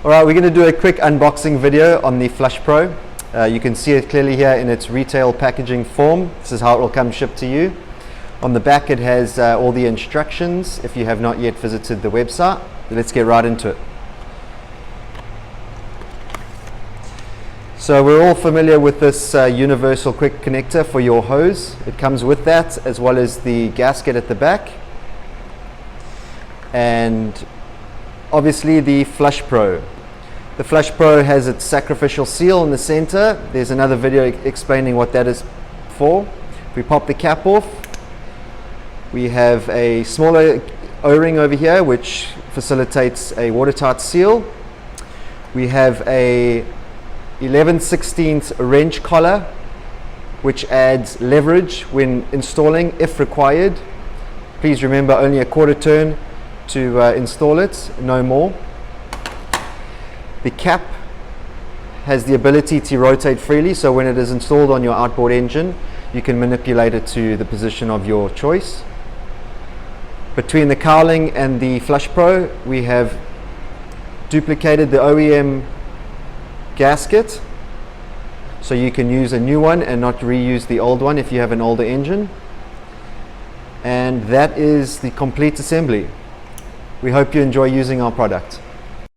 Alright, we're going to do a quick unboxing video on the FlushPro. You can see it clearly here in its retail packaging form. This is how it will come shipped to you. On the back it has all the instructions if you have not yet visited the website. Let's get right into it. So we're all familiar with this universal quick connector for your hose. It comes with that as well as the gasket at the back. And obviously the FlushPro. The FlushPro has its sacrificial seal in the center. There's another video explaining what that is for. If we pop the cap off, we have a smaller O-ring over here which facilitates a watertight seal. We have a 11/16 wrench collar which adds leverage when installing if required. Please remember only a quarter turn to install it, no more. The cap has the ability to rotate freely, so when it is installed on your outboard engine you can manipulate it to the position of your choice. Between the cowling and the FlushPro we have duplicated the OEM gasket, so you can use a new one and not reuse the old one if you have an older engine. And that is the complete assembly. We hope you enjoy using our product.